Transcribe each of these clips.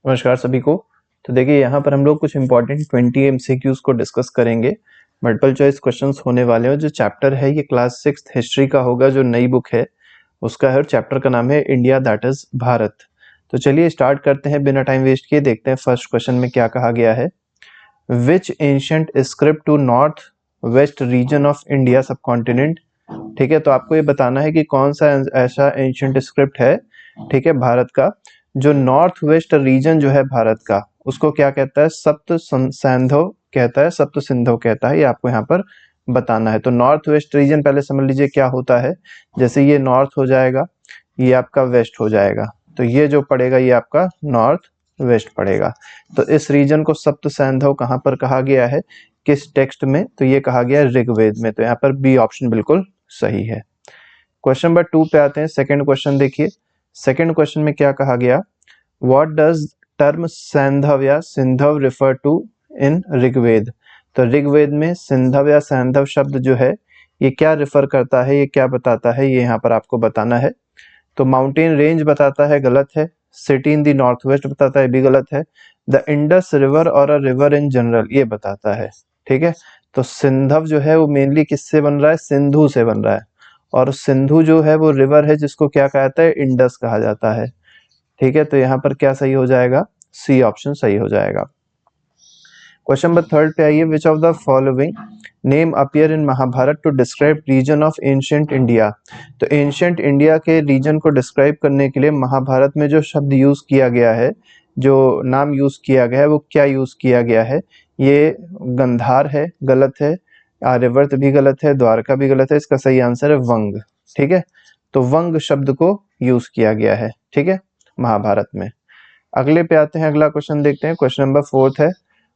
नमस्कार सभी को। तो देखिए यहाँ पर हम लोग कुछ इंपॉर्टेंट 20 एमसीक्यूज को डिस्कस करेंगे। मल्टीपल चॉइस क्वेश्चंस होने वाले हैं। जो चैप्टर है ये क्लास 6 हिस्ट्री का होगा, जो नई बुक है उसका है, और चैप्टर का नाम है इंडिया दैट इज भारत। तो चलिए स्टार्ट करते हैं बिना टाइम वेस्ट किए। देखते हैं फर्स्ट क्वेश्चन में क्या कहा गया है। Which ancient script to north west region of India subcontinent. ठीक है, तो आपको ये बताना है कि कौन सा ऐसा एंशिएंट स्क्रिप्ट है, ठीक है, भारत का, जो नॉर्थ वेस्ट रीजन जो है भारत का, उसको क्या कहता है, सप्त सैंधव कहता है, सप्त सिंधव कहता है। ये आपको यहाँ पर बताना है। तो नॉर्थ वेस्ट रीजन पहले समझ लीजिए क्या होता है। जैसे ये नॉर्थ हो जाएगा, ये आपका वेस्ट हो जाएगा, तो ये जो पड़ेगा ये आपका नॉर्थ वेस्ट पड़ेगा। तो इस रीजन को सप्त सैंधव कहाँ पर कहा गया है, किस टेक्स्ट में? तो ये कहा गया है ऋग्वेद में। तो यहाँ पर बी ऑप्शन बिल्कुल सही है। क्वेश्चन नंबर 2 पे आते हैं। सेकंड क्वेश्चन देखिए। सेकंड क्वेश्चन में क्या कहा गया, व्हाट डज टर्म सैंधव या सिंधव रिफर टू इन ऋग्वेद। तो ऋग्वेद में सिंधव या सैंधव शब्द जो है ये क्या रिफर करता है, ये क्या बताता है, ये यहाँ पर आपको बताना है। तो माउंटेन रेंज बताता है, गलत है। City in the north west बताता है, भी गलत है। द इंडस रिवर और अ रिवर इन जनरल, ये बताता है। ठीक है, तो सिंधव जो है वो मेनली किससे बन रहा है, सिंधु से बन रहा है। और सिंधु जो है वो रिवर है जिसको क्या कहता है, इंडस कहा जाता है। ठीक है, तो यहाँ पर क्या सही हो जाएगा, सी ऑप्शन सही हो जाएगा। क्वेश्चन नंबर 3 पे आइए। Which of the following name appear in Mahabharata to describe region of ancient India. तो एंशिएंट इंडिया के रीजन को डिस्क्राइब करने के लिए महाभारत में जो शब्द यूज किया गया है, जो नाम यूज किया गया है, वो क्या यूज किया गया है? ये गंधार है, गलत है। आर्यवर्त भी गलत है, द्वारका भी गलत है। इसका सही आंसर है वंग। ठीक है, तो वंग शब्द को यूज किया गया है, ठीक है, महाभारत में। अगले पे आते हैं, अगला क्वेश्चन देखते हैं। क्वेश्चन नंबर 4 है,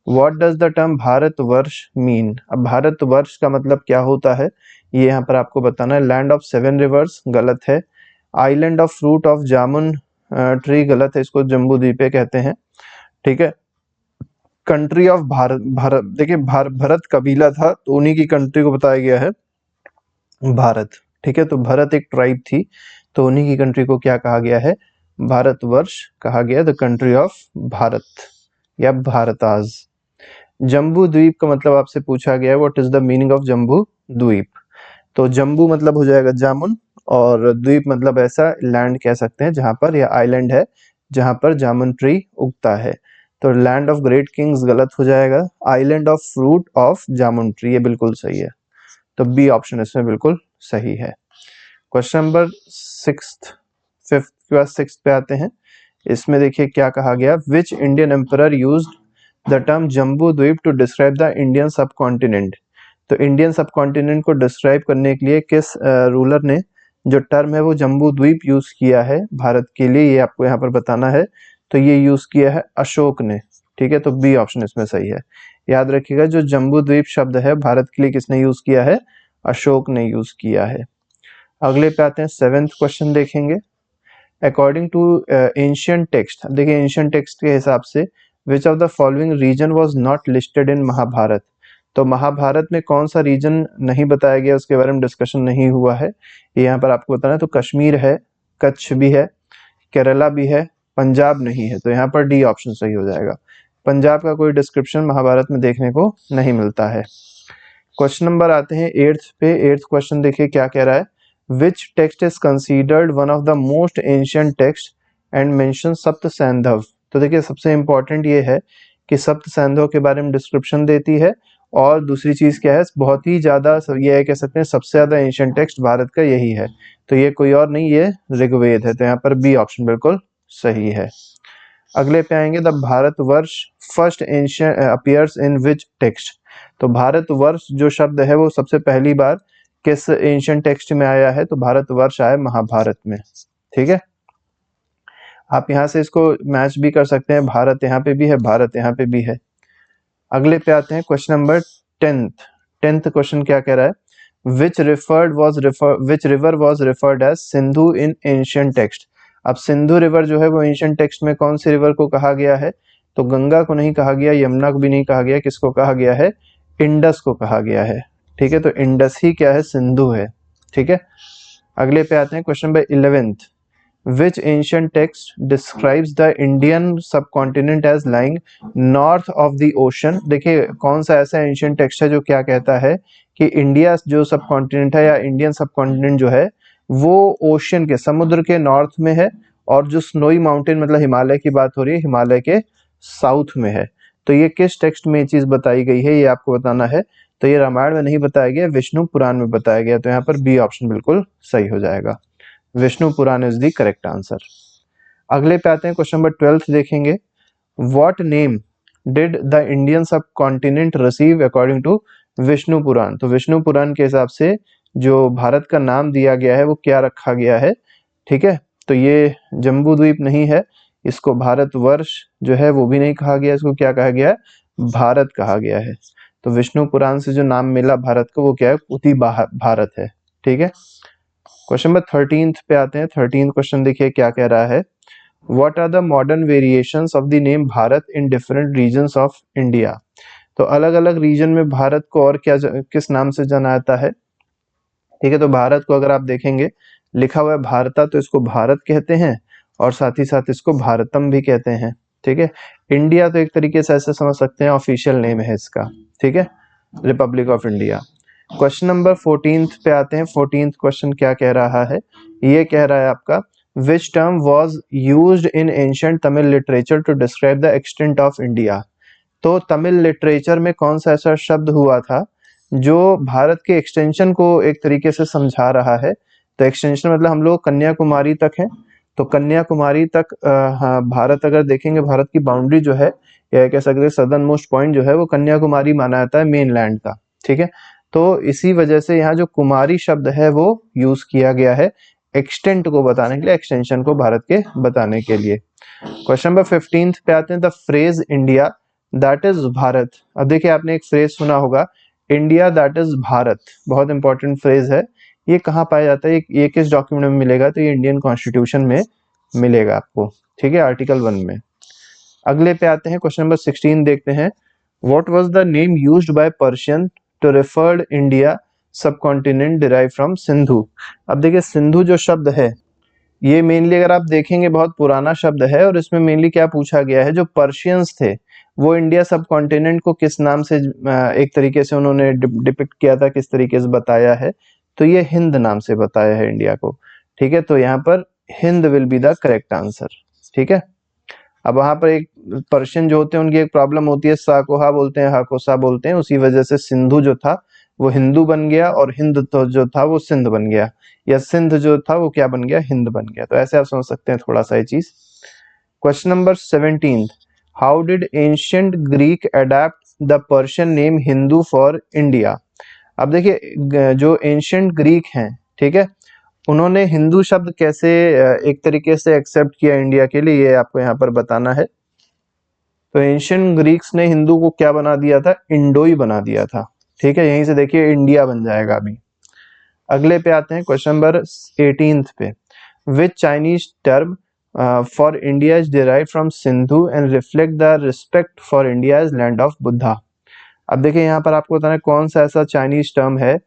what does the term Bharatvarsh mean. अब भारतवर्ष का मतलब क्या होता है, ये यहाँ पर आपको बताना है। लैंड ऑफ 7 रिवर्स, गलत है। Island of fruit of jamun tree, गलत है, इसको जम्बू द्वीपे कहते हैं। ठीक है, कंट्री ऑफ भारत, भारत देखिए भरत कबीला था, तो उन्हीं की कंट्री को बताया गया है भारत। ठीक है, तो भरत एक ट्राइब थी, तो उन्हीं की कंट्री को क्या कहा गया है, भारतवर्ष कहा गया, द कंट्री ऑफ भारत या भारताज। जम्बू द्वीप का मतलब आपसे पूछा गया है, what is the meaning of Jambu Dvipa. तो जम्बू मतलब हो जाएगा जामुन, और द्वीप मतलब ऐसा लैंड कह सकते हैं जहां पर, या आइलैंड है जहां पर जामुन ट्री उगता है। तो लैंड ऑफ ग्रेट किंग्स गलत हो जाएगा। Island of fruit of jamun tree, ये बिल्कुल सही है। तो बी ऑप्शन इसमें बिल्कुल सही है। क्वेश्चन नंबर 5th के बाद 6 पे आते हैं। इसमें देखिए क्या कहा गया, which Indian emperor used the term Jambu Dvipa to describe the Indian सब कॉन्टिनेंट। तो इंडियन सब कॉन्टिनेंट को डिस्क्राइब करने के लिए किस रूलर ने जो टर्म है वो जम्बू द्वीप यूज किया है भारत के लिए, ये आपको यहाँ पर बताना है। तो ये यूज किया है अशोक ने। ठीक है, तो बी ऑप्शन इसमें सही है। याद रखिएगा, जो जम्बू द्वीप शब्द है भारत के लिए किसने यूज किया है, अशोक ने यूज किया है। अगले पे आते हैं, 7th क्वेश्चन देखेंगे। अकॉर्डिंग टू एंशिएंट टेक्स्ट, देखिए एंशिएंट टेक्स्ट के हिसाब से, which of the following region was not listed in Mahabharata. तो महाभारत में कौन सा रीजन नहीं बताया गया, उसके बारे में डिस्कशन नहीं हुआ है, ये यहाँ पर आपको बताना है। तो कश्मीर है, कच्छ भी है, केरला भी है, पंजाब नहीं है। तो यहाँ पर डी ऑप्शन सही हो जाएगा। पंजाब का कोई डिस्क्रिप्शन महाभारत में देखने को नहीं मिलता है। क्वेश्चन नंबर आते हैं 8th पे। 8th क्वेश्चन देखिए क्या कह रहा है, which text is considered one of the most ancient text and mention Sapta Saindhava. तो देखिए सबसे इंपॉर्टेंट ये है कि सप्त सैंधव के बारे में डिस्क्रिप्शन देती है, और दूसरी चीज क्या है, बहुत ही ज्यादा, ये है कह सकते हैं सबसे ज्यादा एंशिएंट टेक्स्ट भारत का यही है। तो ये कोई और नहीं, ये ऋग्वेद है। तो यहाँ पर बी ऑप्शन बिल्कुल सही है। अगले पे आएंगे, the Bharatvarsh first ancient appears in which text. तो भारतवर्ष जो शब्द है वो सबसे पहली बार किस एंशिएंट टेक्स्ट में आया है, तो भारतवर्ष आया महाभारत में। ठीक है, आप यहाँ से इसको मैच भी कर सकते हैं, भारत यहाँ पे भी है, भारत यहाँ पे भी है। अगले पे आते हैं, क्वेश्चन नंबर 10th क्वेश्चन क्या कह रहा है, which river was referred as Sindhu in ancient text. अब सिंधु रिवर जो है वो एंशिएंट टेक्स्ट में कौन सी रिवर को कहा गया है, तो गंगा को नहीं कहा गया, यमुना को भी नहीं कहा गया, किसको कहा गया है, इंडस को कहा गया है। ठीक है, तो इंडस ही क्या है, सिंधु है। ठीक है, अगले पे आते हैं, question number 11th। which ancient text describes the Indian subcontinent as lying north of the ocean। देखिए कौन सा ऐसा एंशियंट टेक्स्ट है जो क्या कहता है कि इंडिया जो सब कॉन्टिनेंट है या इंडियन सब कॉन्टिनेंट जो है वो ओशियन के, समुद्र के नॉर्थ में है, और जो स्नोई माउंटेन मतलब हिमालय की बात हो रही है, हिमालय के साउथ में है। तो ये किस टेक्स्ट में ये चीज बताई गई है, ये आपको बताना है। तो ये रामायण में नहीं बताया गया, विष्णु पुराण में बताया गया। तो यहाँ पर बी ऑप्शन बिल्कुल सही हो जाएगा, Vishnu Purana is the correct answer. अगले पे आते हैं, क्वेश्चन नंबर 12 देखेंगे। What name did the Indian सब continent receive according to Vishnu Purana. तो विष्णु पुराण के हिसाब से जो भारत का नाम दिया गया है वो क्या रखा गया है, ठीक है। तो ये जम्बू द्वीप नहीं है, इसको भारतवर्ष जो है वो भी नहीं कहा गया, इसको क्या कहा गया है, भारत कहा गया है। तो विष्णु पुराण से जो नाम मिला भारत को वो क्या है, उसी भारत है, ठीक है। क्वेश्चन नंबर 13 पे आते हैं। 13 क्वेश्चन देखिए क्या कह रहा है। What are the modern variations of the name Bharat in different regions of India. तो अलग अलग रीजन में भारत को और क्या किस नाम से जाना जाता है, ठीक है। तो भारत को अगर आप देखेंगे लिखा हुआ है भारता, तो इसको भारत कहते हैं और साथ ही साथ इसको भारतम भी कहते हैं, ठीक है। इंडिया तो एक तरीके से ऐसे समझ सकते हैं ऑफिशियल नेम है इसका, ठीक है, Republic of India. Question number 14 पे आते हैं। 14 क्वेश्चन क्या कह रहा है, ये कह रहा है आपका which term was used in ancient Tamil literature to describe the extent of India. तो तमिल लिटरेचर में कौन सा ऐसा शब्द हुआ था जो भारत के एक्सटेंशन को एक तरीके से समझा रहा है। तो एक्सटेंशन मतलब हम लोग कन्याकुमारी तक हैं, तो कन्याकुमारी तक हाँ, भारत अगर देखेंगे भारत की बाउंड्री जो है या कह सकते हैं सदर्न मोस्ट पॉइंट जो है वो कन्याकुमारी माना जाता है मेन लैंड का, ठीक है। तो इसी वजह से यहाँ जो कुमारी शब्द है वो यूज किया गया है एक्सटेंट को बताने के लिए, एक्सटेंशन को भारत के बताने के लिए। क्वेश्चन नंबर 15 पे आते हैं। The phrase India that is Bharat. अब देखिए आपने एक फ्रेज सुना होगा इंडिया दैट इज भारत, बहुत इंपॉर्टेंट फ्रेज है। ये कहाँ पाया जाता है, ये किस डॉक्यूमेंट में मिलेगा, तो ये इंडियन कॉन्स्टिट्यूशन में मिलेगा आपको, ठीक है, आर्टिकल 1 में। अगले पे आते हैं, क्वेश्चन नंबर 16 देखते हैं। What was the name used by Persian to referred India subcontinent derive from Sindhu. अब देखिए सिंधु जो शब्द है ये मेनली अगर आप देखेंगे बहुत पुराना शब्द है, और इसमें मेनली क्या पूछा गया है, जो पर्शियंस थे वो इंडिया सब कॉन्टिनेंट को किस नाम से एक तरीके से उन्होंने डिपिक्ट किया था, किस तरीके से बताया है, तो ये हिंद नाम से बताया है इंडिया को, ठीक है। तो यहाँ पर Hind will be the correct answer, ठीक है। अब वहां पर एक पर्शियन जो होते हैं उनकी एक प्रॉब्लम होती है, साकोहा बोलते हैं, हाकोसा बोलते हैं, उसी वजह से सिंधु जो था वो हिंदू बन गया और हिंद तो जो था वो सिंध बन गया, या सिंध जो था वो क्या बन गया, हिंद बन गया। तो ऐसे आप समझ सकते हैं थोड़ा सा ये चीज। Question number 17, how did ancient Greek adapt the Persian name Hindu for India. अब देखिए जो एंशिएंट ग्रीक हैं, ठीक है, उन्होंने हिंदू शब्द कैसे एक तरीके से एक्सेप्ट किया इंडिया के लिए, ये आपको यहाँ पर बताना है। तो एंशिएंट ग्रीक्स ने हिंदू को क्या बना दिया था, इंडोई बना दिया था, ठीक है। यहीं से देखिए इंडिया बन जाएगा अभी। अगले पे आते हैं, क्वेश्चन नंबर 18 पे। Which Chinese term for India is derived from Sindhu and reflect the respect for India as land of Buddha. अब देखिए यहाँ पर आपको बताना है कौन सा ऐसा चाइनीज टर्म है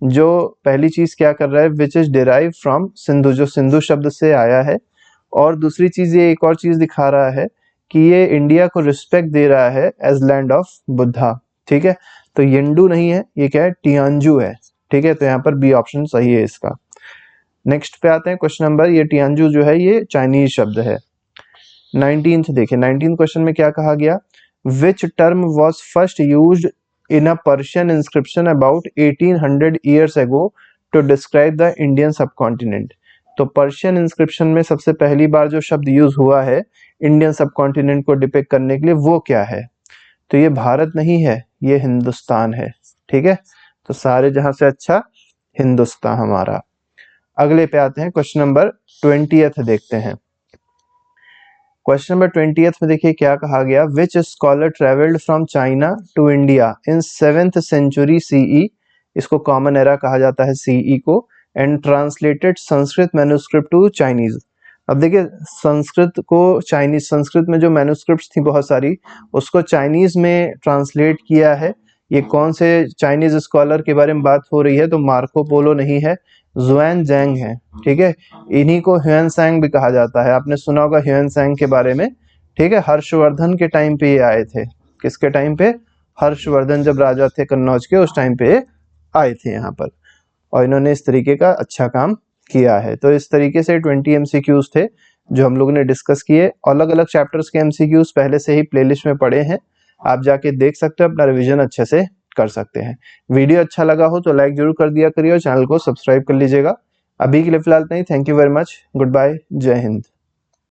जो पहली चीज क्या कर रहा है, which is derive from Sindhu, जो सिंधु शब्द से आया है, और दूसरी चीज ये एक और चीज दिखा रहा है कि ये इंडिया को रिस्पेक्ट दे रहा है एज लैंड ऑफ बुद्धा, ठीक है। तो येंडू नहीं है, ये क्या है, टियानजू है, ठीक है। तो यहाँ पर बी ऑप्शन सही है इसका। नेक्स्ट पे आते हैं क्वेश्चन नंबर, ये टियानजू जो है ये चाइनीज शब्द है। 19th देखिए, 19th क्वेश्चन में क्या कहा गया, which term was first used in a Persian inscription about 1800 years ago to describe the Indian subcontinent। तो पर्शियन इंस्क्रिप्शन में सबसे पहली बार जो शब्द यूज हुआ है इंडियन सबकॉन्टिनेंट को डिपिक्ट करने के लिए वो क्या है, तो ये भारत नहीं है, ये हिंदुस्तान है, ठीक है। तो सारे जहां से अच्छा हिंदुस्तान हमारा। अगले पे आते हैं, क्वेश्चन नंबर 20th देखते हैं। क्वेश्चन नंबर 20th में देखिए क्या कहा गया, which scholar travelled from China to India in 7th century CE, इसको कॉमन एरा कहा जाता है CE को, and translated Sanskrit manuscript to Chinese. अब देखिए संस्कृत को चाइनीज, संस्कृत में जो मैन्युस्क्रिप्ट थी बहुत सारी उसको चाइनीज में ट्रांसलेट किया है। ये कौन से चाइनीज स्कॉलर के बारे में बात हो रही है, तो मार्को पोलो नहीं है, जुआन जैंग हैं, ठीक है। इन्हीं को ह्यूएन भी कहा जाता है, आपने सुना होगा ह्यूएन के बारे में, ठीक है। हर्षवर्धन के टाइम पे ये आए थे, किसके टाइम पे? हर्षवर्धन जब राजा थे कन्नौज के, उस टाइम पे आए थे यहाँ पर, और इन्होंने इस तरीके का अच्छा काम किया है। तो इस तरीके से 20 MCQs थे जो हम लोगों ने डिस्कस किए। अलग अलग चैप्टर्स के MCQs पहले से ही प्लेलिस्ट में पड़े हैं, आप जाके देख सकते हो, अपना रिवीजन अच्छे से कर सकते हैं। वीडियो अच्छा लगा हो तो लाइक जरूर कर दिया करिए और चैनल को सब्सक्राइब कर लीजिएगा। अभी के लिए फिलहाल नहीं, thank you very much, good bye, जय हिंद।